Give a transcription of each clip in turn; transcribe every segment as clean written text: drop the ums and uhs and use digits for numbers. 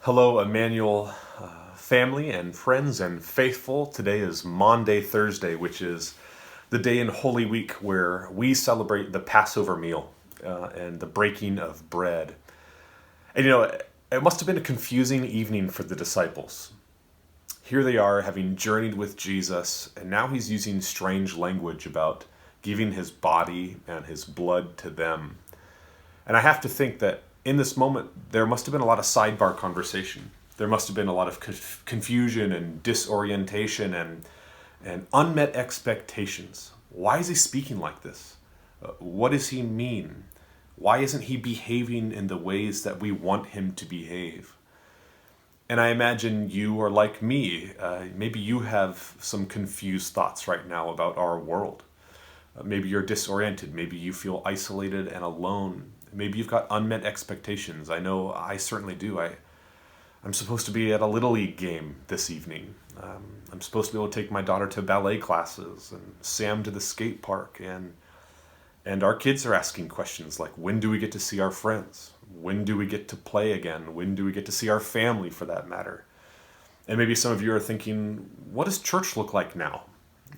Hello, Emmanuel family and friends and faithful. Today is Maundy, Thursday, which is the day in Holy Week where we celebrate the Passover meal and the breaking of bread. And it must have been a confusing evening for the disciples. Here they are, having journeyed with Jesus, and now he's using strange language about giving his body and his blood to them. And I have to think that in this moment, there must have been a lot of sidebar conversation. There must have been a lot of confusion and disorientation and unmet expectations. Why is he speaking like this? What does he mean? Why isn't he behaving in the ways that we want him to behave? And I imagine you are like me. Maybe you have some confused thoughts right now about our world. Maybe you're disoriented. Maybe you feel isolated and alone. Maybe you've got unmet expectations. I know I certainly do. I'm supposed to be at a Little League game this evening. I'm supposed to be able to take my daughter to ballet classes and Sam to the skate park. And our kids are asking questions like, when do we get to see our friends? When do we get to play again? When do we get to see our family, for that matter? And maybe some of you are thinking, what does church look like now?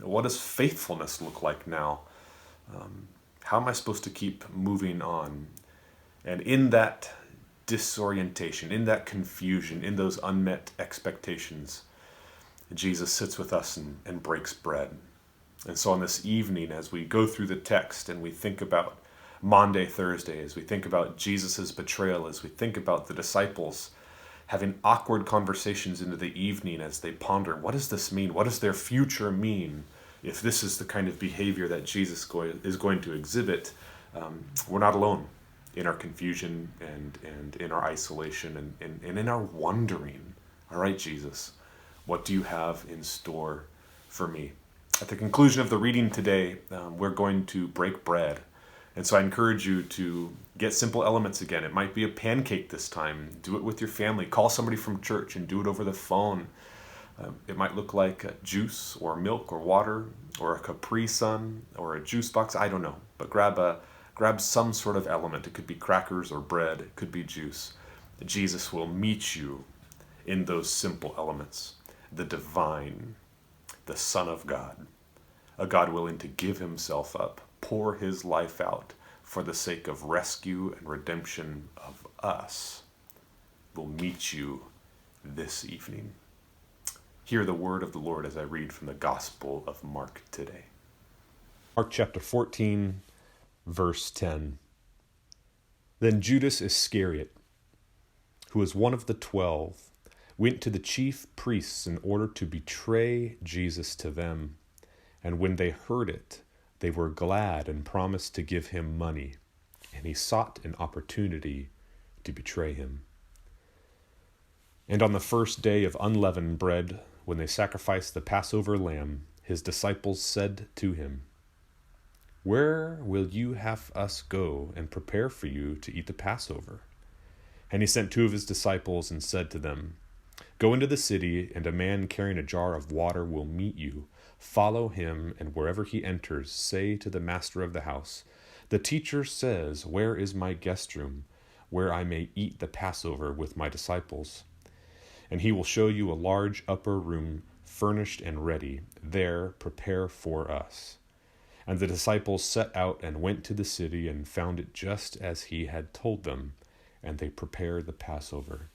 What does faithfulness look like now? How am I supposed to keep moving on? And in that disorientation, in that confusion, in those unmet expectations, Jesus sits with us and breaks bread. And so on this evening, as we go through the text and we think about Maundy, Thursday, as we think about Jesus' betrayal, as we think about the disciples having awkward conversations into the evening as they ponder, what does this mean? What does their future mean if this is the kind of behavior that Jesus is going to exhibit? We're not alone in our confusion and in our isolation and in our wondering. All right, Jesus, what do you have in store for me? At the conclusion of the reading today, we're going to break bread. And so I encourage you to get simple elements again. It might be a pancake this time. Do it with your family. Call somebody from church and do it over the phone. It might look like juice or milk or water or a Capri Sun or a juice box. I don't know. But grab some sort of element. It could be crackers or bread. It could be juice. Jesus will meet you in those simple elements. The divine, the Son of God, a God willing to give himself up, pour his life out for the sake of rescue and redemption of us, will meet you this evening. Hear the word of the Lord as I read from the Gospel of Mark today. Mark chapter 14, verse 10. Then Judas Iscariot, who was one of the 12, went to the chief priests in order to betray Jesus to them. And when they heard it, they were glad and promised to give him money. And he sought an opportunity to betray him. And on the first day of unleavened bread, when they sacrificed the Passover lamb, his disciples said to him, "Where will you have us go and prepare for you to eat the Passover?" And he sent two of his disciples and said to them, "Go into the city, and a man carrying a jar of water will meet you. Follow him, and wherever he enters, say to the master of the house, 'The teacher says, where is my guest room, where I may eat the Passover with my disciples?' And he will show you a large upper room, furnished and ready. There prepare for us." And the disciples set out and went to the city and found it just as he had told them, and they prepared the Passover.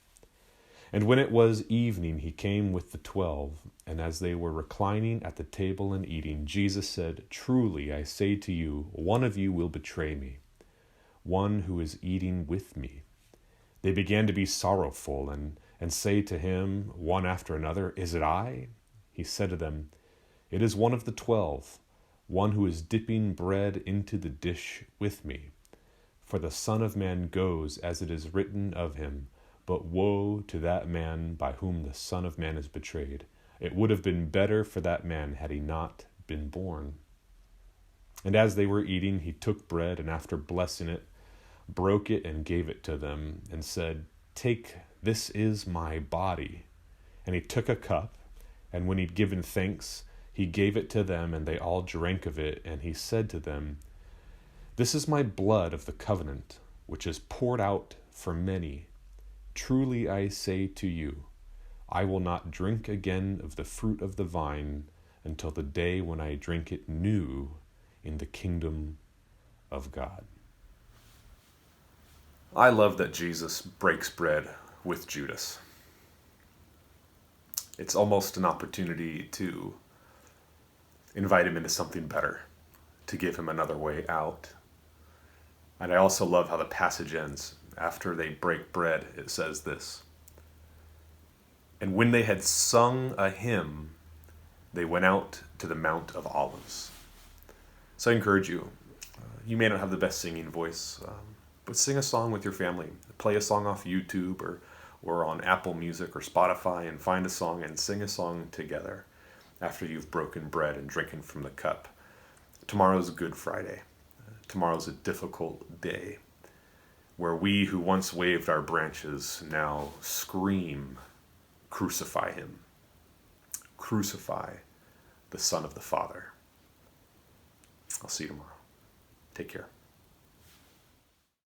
And when it was evening, he came with the 12, and as they were reclining at the table and eating, Jesus said, "Truly I say to you, one of you will betray me, one who is eating with me." They began to be sorrowful and say to him, one after another, "Is it I?" He said to them, "It is one of the 12, one who is dipping bread into the dish with me. For the Son of Man goes as it is written of him, but woe to that man by whom the Son of Man is betrayed. It would have been better for that man had he not been born." And as they were eating, he took bread, and after blessing it, broke it and gave it to them, and said, "Take, this is my body." And he took a cup, and when he'd given thanks, he gave it to them, and they all drank of it. And he said to them, "This is my blood of the covenant, which is poured out for many. Truly I say to you, I will not drink again of the fruit of the vine until the day when I drink it new in the kingdom of God. I love that Jesus breaks bread with Judas. It's almost an opportunity to invite him into something better, to give him another way out. And I also love how the passage ends. After they break bread, it says this: "And when they had sung a hymn, they went out to the Mount of Olives." So I encourage you, you may not have the best singing voice, but sing a song with your family. Play a song off YouTube or on Apple Music or Spotify and find a song and sing a song together after you've broken bread and drinking from the cup. Tomorrow's Good Friday. Tomorrow's a difficult day where we who once waved our branches now scream, "Crucify him. Crucify the Son of the Father." I'll see you tomorrow. Take care.